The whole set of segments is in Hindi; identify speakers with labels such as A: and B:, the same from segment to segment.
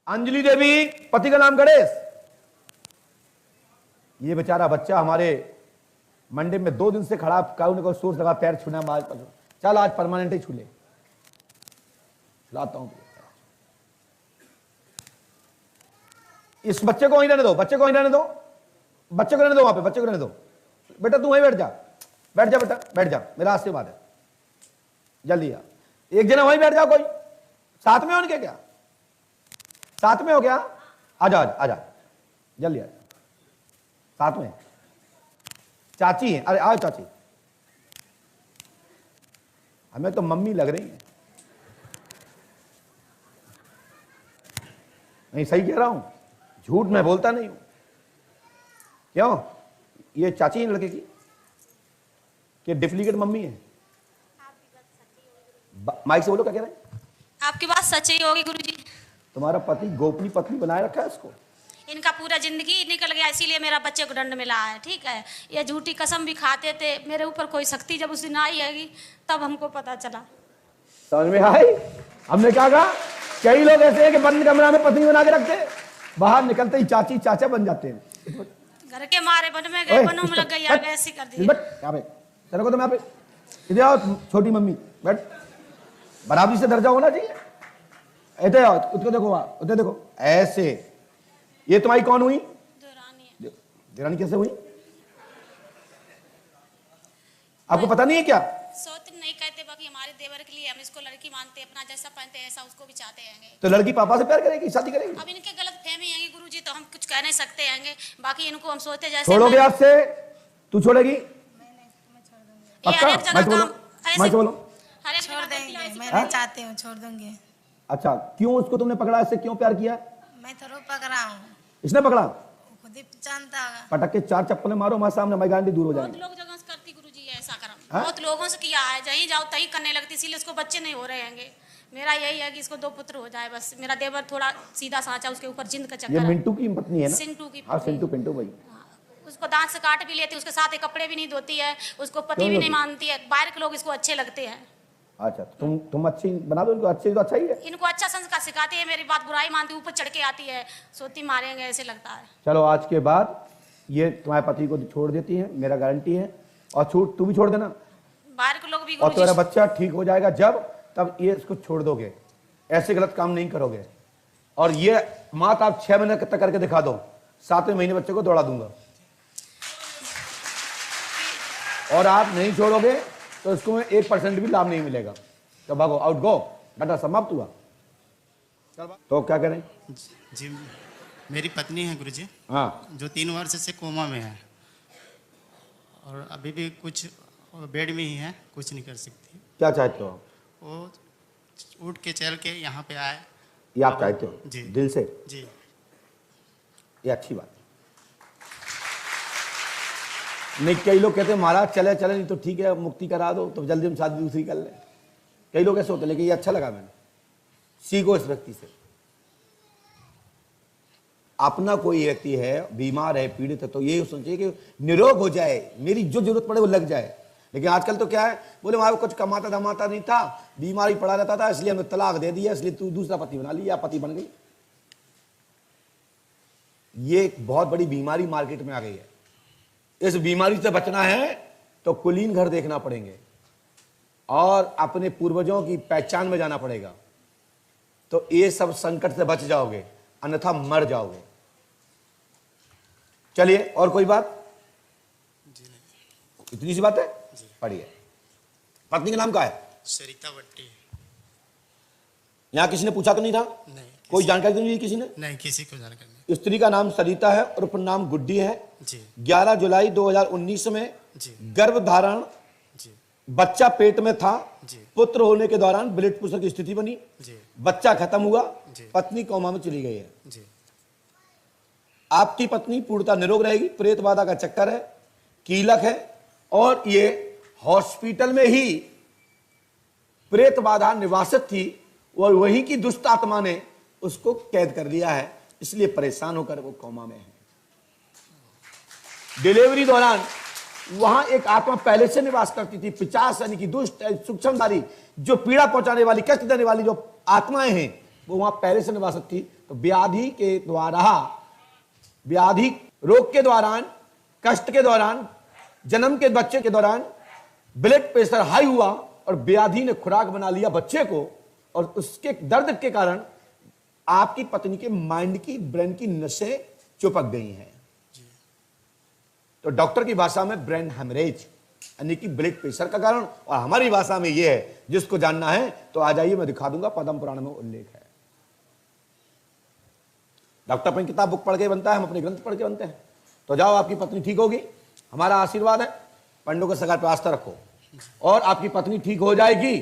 A: अंजलि देवी, पति का नाम गणेश। ये बेचारा बच्चा हमारे मंडे में 2 दिन से खड़ा, को सोर्स लगा, पैर छूना, आज चल आज परमानेंट ही छू ले, लाता हूं। इस बच्चे को वहीं रहने दो, बच्चे को वहीं रहने दो, बच्चे को रहने दो, वहां पे बच्चे को रहने दो। बेटा तू वहीं बैठ जा, बैठ जा बेटा, बैठ जा, मेरा हाथ से बात है, जल्दी आ। एक जना वहीं बैठ जाओ, कोई साथ में हो उनके, क्या साथ में हो क्या? आजा आजा, जल्दी आ, साथ में चाची है। अरे आओ चाची, हमें तो मम्मी लग रही है। नहीं सही कह रहा हूं, झूठ मैं बोलता नहीं हूं। क्यों? ये चाची है लड़के की कि डुप्लीकेट मम्मी है? माइक से बोलो, क्या कह रहे हैं?
B: आपकी बात सच्ची होगी गुरुजी।
A: तुम्हारा पति गोपनीय पत्नी बनाए रखा है इसको?
B: इनका पूरा जिंदगी निकल गया, इसीलिए मेरा बच्चे को दंड मिला है। ठीक है, ये झूठी कसम भी खाते थे, मेरे ऊपर कोई शक्ति जब उस दिन आई है तब हमको पता चला।
A: समझ में आई? हमने क्या कहा, कई लोग ऐसे हैं कि बंद कमरा में पत्नी बना के रखते, बाहर निकलते ही चाची चाचा बन जाते हैं।
B: घर के मारे बन में गए, बनों में लग गई, ऐसी कर दी।
A: तेरे को तो मैं इधर आओ, छोटी मम्मी बैठ, बराबरी से दर्जा होना चाहिए। ऐसे आओ, उसको देखो, उधर देखो, ऐसे। ये तुम्हारी कौन हुई? देरानी। देरानी कैसे हुई? आपको पता नहीं है क्या?
B: सौतन नहीं कहते, बाकी हमारे देवर के लिए हम इसको लड़की मानते, अपना जैसा पहनते ऐसा उसको भी चाहते हैं।
A: तो लड़की पापा से प्यार करेगी, शादी करेगी?
B: अब इनके गलत फहमी है गुरुजी, तो हम कुछ कह नहीं सकते हैं, बाकी इनको हम सोचते जैसे।
A: छोड़ोगे आज से? तू छोड़ेगी?
B: मैं
A: बोलो,
C: छोड़ देंगे, मैं नहीं चाहती हूँ, छोड़ दूंगी।
A: अच्छा, क्यों उसको तुमने पकड़ा, इससे क्यों प्यार किया?
C: मैं तो रो पकड़ा हूँ।
A: इसने पकड़ा?
C: खुद ही जानता होगा।
A: पटक के 4 चप्पलें मारो हमारे सामने, हमारी गांडी दूर हो जाएगी।
B: बहुत लोग जगह से करती गुरुजी ऐसा करम, बहुत लोगों से किया है, जहीं जाओ तहीं करने लगती, इसीलिए इसको बच्चे नहीं हो रहे हैं। मेरा यही है कि इसको 2 पुत्र हो जाए बस। मेरा देवर थोड़ा सीधा साचा, उसके ऊपर जिंद का चक्कर।
A: ये मिंटू की पत्नी है ना?
B: सिंटू की।
A: हाँ, सिंटू पिंटू भाई।
B: उसको दांत से काट भी लेती, उसके साथ एक कपड़े भी नहीं धोती है, उसको पति भी नहीं मानती है। बाहर के लोग इसको अच्छे लगते हैं।
A: अच्छा, तुम अच्छी बना दो इनको, अच्छी तो अच्छा ही है।
B: इनको अच्छा संस्कार सिखाती है, मेरी बात बुराई मानती, ऊपर चढ़ के आती है, सोती मारेंगे ऐसे लगता है।
A: चलो आज के बाद ये तुम्हारे पति को छोड़ देती है, मेरा गारंटी है। और छूट तू भी छोड़ देना,
B: बाहर के लोग भी।
A: और तुम्हारा बच्चा ठीक हो जाएगा जब, तब ये इसको छोड़ दोगे, ऐसे गलत काम नहीं करोगे। और ये मात आप 6 महीने तक करके दिखा दो, 7वें महीने बच्चे को दौड़ा दूंगा। और आप नहीं छोड़ोगे तो इसको में 1% भी लाभ नहीं मिलेगा। तो भागो, आउट गो, डाटा समाप्त हुआ। तो क्या करें?
D: जी, मेरी पत्नी है गुरुजी।
A: हाँ,
D: जो 3 वर्ष से कोमा में है और अभी भी कुछ बेड में ही है, कुछ नहीं कर सकती।
A: क्या चाहते हो?
D: वो उठ के चल के यहाँ पे आए।
A: ये आप चाहते हो?
D: जी,
A: दिल से?
D: जी।
A: ये अच्छी बात है। नहीं, कई लोग कहते हैं महाराज चले चले, नहीं तो ठीक है मुक्ति करा दो तो जल्दी हम शादी दूसरी कर ले। कई लोग ऐसे होते हैं, लेकिन ये अच्छा लगा, मैंने सीखो इस व्यक्ति से। अपना कोई व्यक्ति है, बीमार है, पीड़ित है, तो ये सोचिए कि निरोग हो जाए, मेरी जो जरूरत पड़े वो लग जाए। लेकिन आजकल तो क्या है, बोले वहां कुछ कमाता धमाता नहीं था, बीमारी पड़ा रहता था, इसलिए हमने तलाक दे दिया, इसलिए तू दूसरा पति बना लिया, पति बन गई। ये एक बहुत बड़ी बीमारी मार्केट में आ गई है। इस बीमारी से बचना है तो कुलीन घर देखना पड़ेंगे और अपने पूर्वजों की पहचान में जाना पड़ेगा, तो ये सब संकट से बच जाओगे, अन्यथा मर जाओगे। चलिए, और कोई बात? इतनी सी बात है? पढ़िए। पत्नी का नाम क्या है?
D: सरिता वट्टी।
A: यहां किसी ने पूछा तो नहीं था?
D: नहीं।
A: कोई जानकारी तो नहीं दी किसी ने?
D: नहीं, किसी को जानकारी नहीं।
A: स्त्री का नाम सरिता है और उपनाम गुड्डी है।
D: जी।
A: 11 जुलाई 2019 में
D: जी।
A: गर्भ धारण,
D: जी।
A: बच्चा पेट में था,
D: जी।
A: पुत्र होने के दौरान ब्लड प्रेशर की स्थिति बनी,
D: जी।
A: बच्चा खत्म हुआ,
D: जी।
A: पत्नी कोमा में चली गई है।
D: जी।
A: आपकी पत्नी पूर्णतः निरोग रहेगी, प्रेत बाधा का चक्कर है, कीलक है, और ये हॉस्पिटल में ही प्रेत बाधा निवासित थी और वहीं की दुष्ट आत्मा ने उसको कैद कर लिया है, इसलिए परेशान होकर वो कोमा में है। डिलीवरी दौरान वहां एक आत्मा पहले से निवास करती थी, 50 यानी कि दुष्ट सूक्ष्मधारी, जो पीड़ा पहुंचाने वाली, कष्ट देने वाली जो आत्माएं हैं, वो वहां पहले से निवासित थी, तो व्याधि के द्वारा, व्याधि रोग के दौरान, कष्ट के दौरान, जन्म के बच्चे के दौरान ब्लड प्रेशर हाई हुआ और व्याधि ने खुराक बना लिया बच्चे को, और उसके दर्द के कारण आपकी पत्नी के माइंड की, ब्रेन की नसें चिपक गई हैं। तो डॉक्टर की भाषा में ब्रेन हेमरेज यानी कि ब्लड प्रेशर का कारण, और हमारी भाषा में यह है। जिसको जानना है तो आ जाइए, मैं दिखा दूंगा, पद्म पुराण में उल्लेख है। डॉक्टर अपनी किताब बुक पढ़ के बनता है, हम अपने ग्रंथ पढ़ के बनते हैं। तो जाओ, आपकी पत्नी ठीक होगी, हमारा आशीर्वाद है। पंडों के सगार पे आस्था रखो और आपकी पत्नी ठीक हो जाएगी।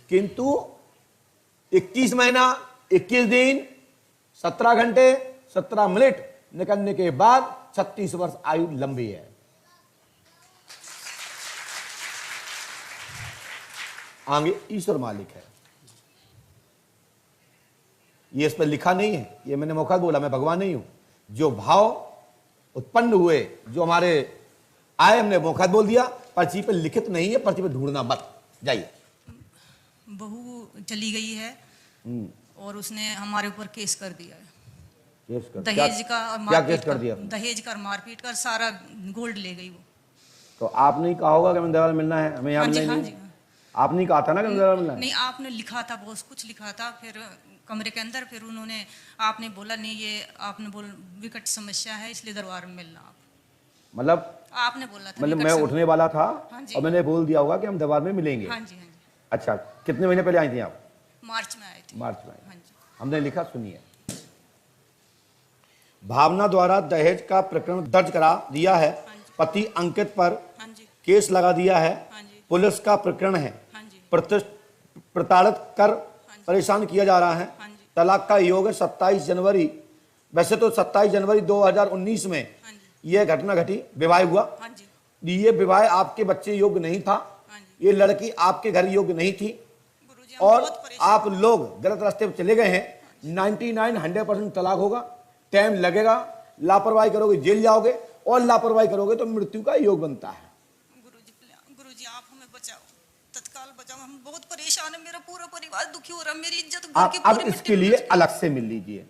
A: किंतु 21 महीना 21 दिन 17 घंटे 17 मिनट निकलने के बाद 36 वर्ष आयु लंबी है। आगे ईश्वर मालिक है, ये इस पर लिखा नहीं है, ये मैंने मौका बोला, मैं भगवान नहीं हूं। जो भाव उत्पन्न हुए, जो हमारे आए, हमने मौका बोल दिया। पर्ची पे लिखित नहीं है, पर्ची पे ढूंढना मत। जाइए।
E: बहू चली गई है और उसने हमारे ऊपर केस कर दिया है,
A: केस कर,
E: दहेज का और
A: क्या
E: मारपीट
A: केस कर दिया?
E: दहेज का और मारपीट कर सारा गोल्ड ले गई वो।
A: तो आपने ही कहा होगा कि हमें दवा मिलना है, हमें यहाँ
E: हाँ जी,
A: मिलना
E: हाँ
A: नहीं।
E: जी, हाँ।
A: आपने ही कहा था ना कि हमें दवा मिलना है।
E: नहीं, आपने लिखा था, बहुत कुछ लिखा था, फिर कमरे के अंदर, फिर उन्होंने, आपने बोला नहीं, ये आपने बोल विकट समस्या है, इसलिए दरबार में मिलना आप।
A: मतलब
E: आपने बोला था
A: मतलब
E: विकट
A: मैं
E: सम-
A: उठने वाला था
E: हाँ जी।
A: और मैंने बोल दिया होगा कि हम दरबार में मिलेंगे।
E: हाँ जी, हाँ जी,
A: अच्छा, कितने महीने पहले आई थी आप?
E: मार्च में आए थे।
A: मार्च में।
E: हाँ जी,
A: हमने लिखा, सुनिए। भावना द्वारा दहेज का प्रकरण दर्ज करा दिया है, पति अंकित पर
E: हाँ जी,
A: केस लगा दिया है,
E: हाँ जी,
A: पुलिस का प्रकरण है,
E: हाँ जी,
A: प्रताड़ित कर परेशान किया जा रहा है।
E: हाँ जी,
A: तलाक का योग है 27 जनवरी, वैसे तो 27 जनवरी 2019 में
E: हाँ जी,
A: यह घटना घटी, विवाह हुआ।
E: हाँ जी,
A: ये विवाह आपके बच्चे योग्य नहीं था,
E: हाँ जी।
A: ये लड़की आपके घर योग्य नहीं थी,
E: गुरुजी, हम
A: और
E: बहुत परेशान।
A: आप लोग गलत रास्ते पर चले गए हैं। 99-100% तलाक होगा, टाइम लगेगा, लापरवाही करोगे जेल जाओगे, और लापरवाही करोगे तो मृत्यु का योग बनता है।
E: गुरुजी आप हमें बचाओ, तत्काल बचाओ, हम बहुत परेशान है, मेरा पूरा परिवार दुखी हो रहा है, मेरी इज्जत घर
A: आप
E: की
A: अब
E: पूरी
A: इसके लिए अलग से मिल लीजिए,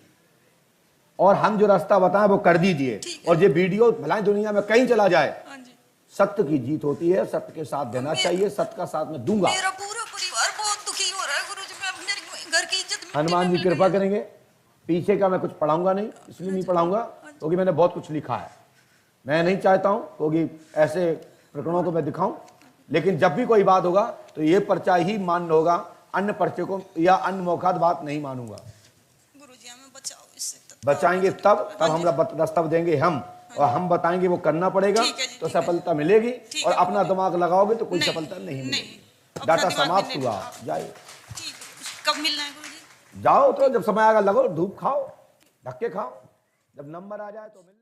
A: और हम जो रास्ता बताएं वो कर दीजिए।
E: ठीक है।
A: और ये वीडियो भलाई दुनिया में कहीं चला जाए,
E: हाँ जी,
A: सत्य की जीत होती है, सत्य के साथ देना चाहिए, सत्य का साथ में दूंगा।
E: मेरा पूरा परिवार बहुत दुखी हो रहा है गुरुजी, मैं मेरे घर की इज्जत मिट्टी
A: हनुमान
E: में
A: जी
E: मिल
A: कृपा
E: गई है।
A: करेंगे। पीछे का मैं कुछ पढ़ाऊंगा नहीं, इसलिए नहीं पढ़ाऊंगा क्योंकि मैंने बहुत कुछ लिखा है। मैं नहीं चाहता हूं क्योंकि ऐसे प्रकरणों को मैं दिखाऊं, लेकिन जब भी कोई बात होगा तो ये पर्चा ही मान्य होगा, अन्य पर्चे को या अन्य मौखात बात नहीं मानूंगा।
E: गुरुजी हमें बचाओ इससे, तत्काल
A: बचाएंगे
E: बचाओ।
A: तब हम रास्ता देंगे हम, और हम बताएंगे वो करना पड़ेगा,
E: ठीक है जी,
A: तो
E: ठीक है।
A: सफलता मिलेगी।
E: ठीक
A: और
E: है,
A: अपना दिमाग लगाओगे तो कोई
E: नहीं,
A: सफलता नहीं
E: नहीं,
A: मिलेगी।
E: अपना
A: डाटा
E: दिमाग
A: समाप्त
E: नहीं
A: हुआ,
E: लगाओ।
A: जाइए।
E: ठीक है गुरुजी, कब मिलना है गुरुजी?
A: जाओ, तो जब समय आएगा लगो, धूप खाओ, धक्के खाओ, जब नंबर आ जाए तो मिल